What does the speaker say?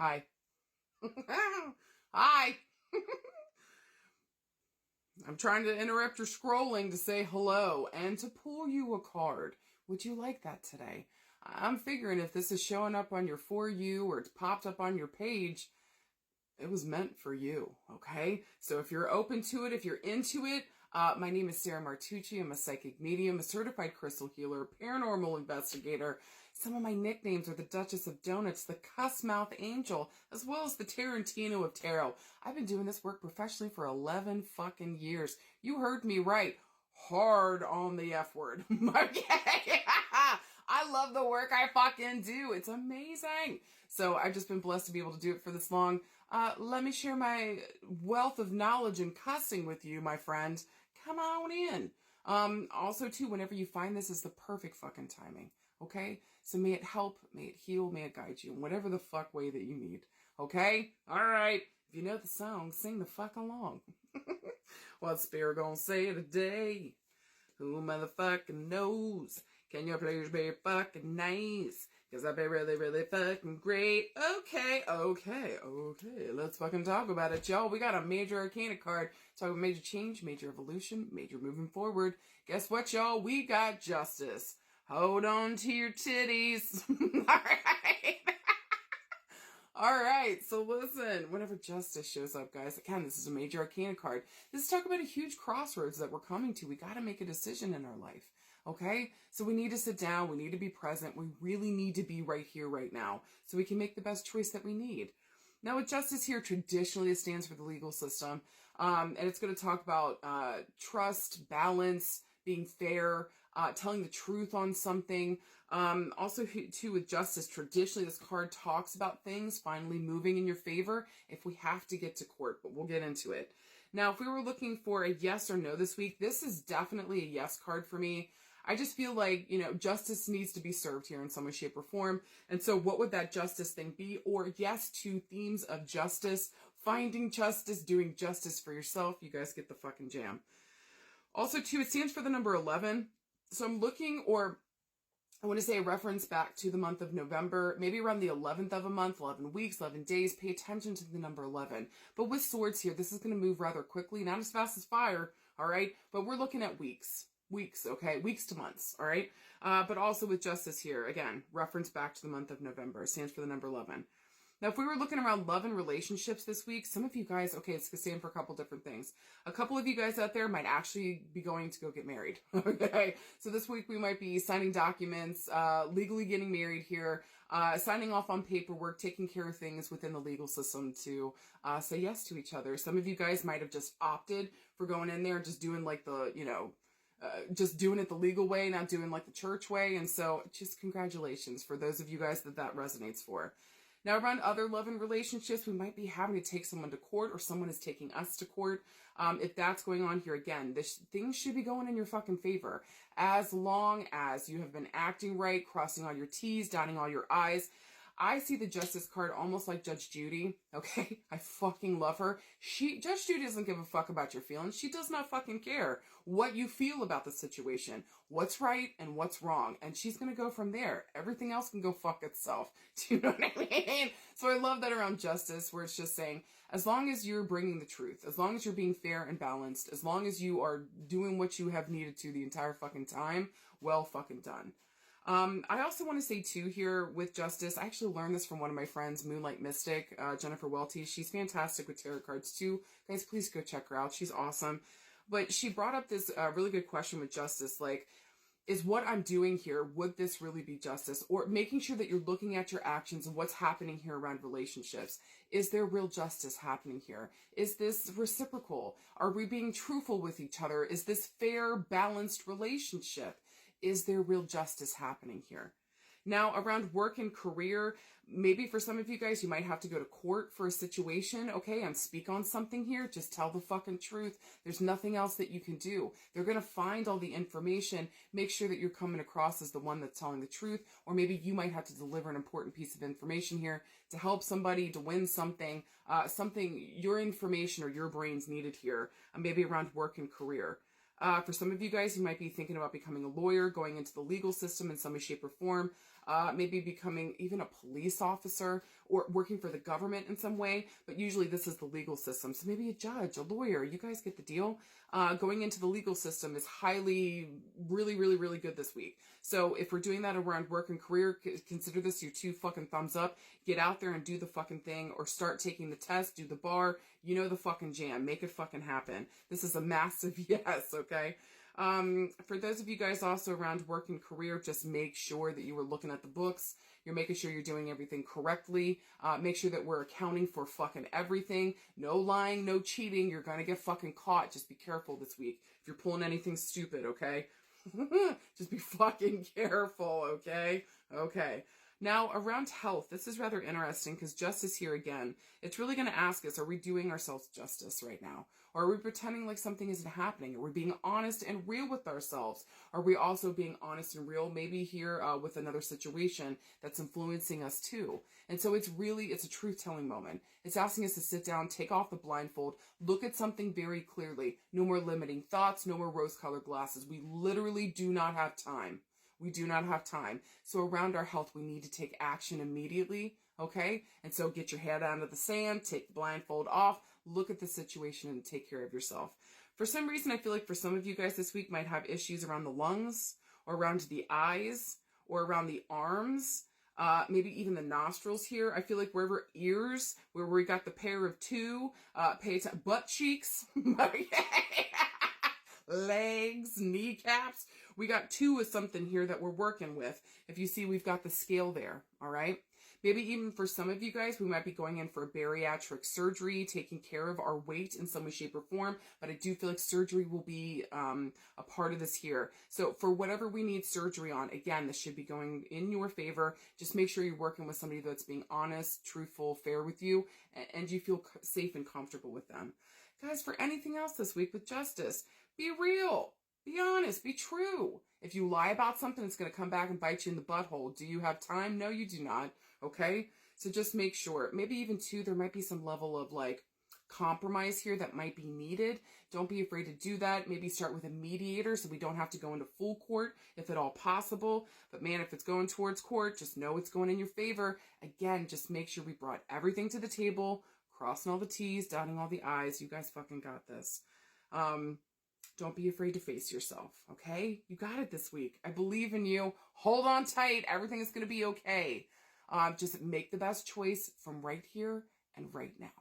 Hi. Hi. I'm trying to interrupt your scrolling to say hello and to pull you a card. Would you like that today? I'm figuring if this is showing up on your For You or it's popped up on your page, it was meant for you, okay? So if you're open to it, if you're into it, my name is Sarah Martucci. I'm a psychic medium, a certified crystal healer, paranormal investigator. Some of my nicknames are the Duchess of Donuts, the Cuss Mouth Angel, as well as the Tarantino of Tarot. I've been doing this work professionally for 11 fucking years. You heard me right. Hard on the F word. Okay? I love the work I fucking do. It's amazing. So I've just been blessed to be able to do it for this long. Let me share my wealth of knowledge and cussing with you, my friend. Come on in. Also, too, whenever you find this is the perfect fucking timing. Okay? So may it help, may it heal, may it guide you in whatever the fuck way that you need. Okay? Alright. If you know the song, sing the fuck along. What's Spirit gonna say today? Who motherfucking knows? Can your players be fucking nice? Cause I'd be really, really fucking great. Okay. Let's fucking talk about it, y'all. We got a major arcana card. Talk about major change, major evolution, major moving forward. Guess what, y'all? We got justice. Hold on to your titties. Alright. Alright, so listen, whenever justice shows up, guys, again, this is a major arcana card. This is talking about a huge crossroads that we're coming to. We gotta make a decision in our life, okay? So we need to sit down, we need to be present, we really need to be right here, right now, so we can make the best choice that we need. Now, with justice here, traditionally it stands for the legal system, and it's going to talk about trust, balance, being fair, telling the truth on something. Also, too, with justice, traditionally this card talks about things finally moving in your favor if we have to get to court, but we'll get into it. Now, if we were looking for a yes or no this week, this is definitely a yes card for me. I just feel like, justice needs to be served here in some way, shape, or form. And so what would that justice thing be? Or yes to themes of justice, finding justice, doing justice for yourself. You guys get the fucking jam. Also, too, it stands for the number 11. So I'm looking, or I want to say a reference back to the month of November, maybe around the 11th of a month, 11 weeks, 11 days. Pay attention to the number 11. But with swords here, this is going to move rather quickly, not as fast as fire, all right? But we're looking at weeks. Weeks, okay? Weeks to months, all right? But also with justice here, again, reference back to the month of November. It stands for the number 11. Now, if we were looking around love and relationships this week, some of you guys, okay, it's stand for a couple different things. A couple of you guys out there might actually be going to go get married, okay? So this week we might be signing documents, legally getting married here, signing off on paperwork, taking care of things within the legal system to say yes to each other. Some of you guys might have just opted for going in there and just doing like the, just doing it the legal way, not doing like the church way. And so just congratulations for those of you guys that resonates for. Now, around other love and relationships, we might be having to take someone to court or someone is taking us to court. If that's going on here, again, things should be going in your fucking favor. As long as you have been acting right, crossing all your T's, dotting all your I's. I see the justice card almost like Judge Judy, okay? I fucking love her. Judge Judy doesn't give a fuck about your feelings. She does not fucking care what you feel about the situation, what's right and what's wrong. And she's gonna go from there. Everything else can go fuck itself. Do you know what I mean? So I love that around justice, where it's just saying, as long as you're bringing the truth, as long as you're being fair and balanced, as long as you are doing what you have needed to the entire fucking time, well fucking done. I also want to say too here with justice, I actually learned this from one of my friends, Moonlight Mystic, Jennifer Welty. She's fantastic with tarot cards too. Guys, please go check her out. She's awesome. But she brought up this really good question with justice, like, is what I'm doing here, would this really be justice? Or making sure that you're looking at your actions and what's happening here around relationships. Is there real justice happening here? Is this reciprocal? Are we being truthful with each other? Is this fair, balanced relationship? Is there real justice happening here? Now, around work and career, maybe for some of you guys, you might have to go to court for a situation, okay, and speak on something here. Just tell the fucking truth. There's nothing else that you can do. They're going to find all the information. Make sure that you're coming across as the one that's telling the truth, or maybe you might have to deliver an important piece of information here to help somebody, to win something, your information or your brain's needed here, maybe around work and career. For some of you guys, you might be thinking about becoming a lawyer, going into the legal system in some way, shape, or form. maybe becoming even a police officer or working for the government in some way. But usually this is the legal system. So maybe a judge, a lawyer, you guys get the deal. Going into the legal system is really, really, really good this week. So if we're doing that around work and career, consider this your 2 fucking thumbs up. Get out there and do the fucking thing, or start taking the test, do the bar, you know the fucking jam, make it fucking happen. This is a massive yes, okay? For those of you guys also around work and career, just make sure that you are looking at the books. You're making sure you're doing everything correctly. Make sure that we're accounting for fucking everything. No lying, no cheating. You're gonna get fucking caught. Just be careful this week if you're pulling anything stupid, okay? Just be fucking careful, okay? Okay. Now, around health, this is rather interesting because justice here again, it's really going to ask us, are we doing ourselves justice right now? Or are we pretending like something isn't happening? Are we being honest and real with ourselves? Are we also being honest and real maybe here with another situation that's influencing us too? And so it's a truth-telling moment. It's asking us to sit down, take off the blindfold, look at something very clearly. No more limiting thoughts, no more rose-colored glasses. We literally do not have time. We do not have time. So around our health, we need to take action immediately, okay? And so get your head out of the sand, take the blindfold off, look at the situation and take care of yourself. For some reason, I feel like for some of you guys this week might have issues around the lungs or around the eyes or around the arms, maybe even the nostrils here. I feel like wherever ears, where we got the pair of 2, butt cheeks, legs, kneecaps. We got 2 of something here that we're working with. If you see, we've got the scale there, all right? Maybe even for some of you guys, we might be going in for a bariatric surgery, taking care of our weight in some way, shape, or form. But I do feel like surgery will be a part of this here. So for whatever we need surgery on, again, this should be going in your favor. Just make sure you're working with somebody that's being honest, truthful, fair with you, and you feel safe and comfortable with them. Guys, for anything else this week with justice, be real. Be honest, be true. If you lie about something, it's going to come back and bite you in the butthole. Do you have time? No, you do not. Okay? So just make sure. Maybe even too, there might be some level of like compromise here that might be needed. Don't be afraid to do that. Maybe start with a mediator so we don't have to go into full court if at all possible. But man, if it's going towards court, just know it's going in your favor. Again, just make sure we brought everything to the table, crossing all the T's, dotting all the I's. You guys fucking got this. Don't be afraid to face yourself, okay? You got it this week. I believe in you. Hold on tight. Everything is going to be okay. Just make the best choice from right here and right now.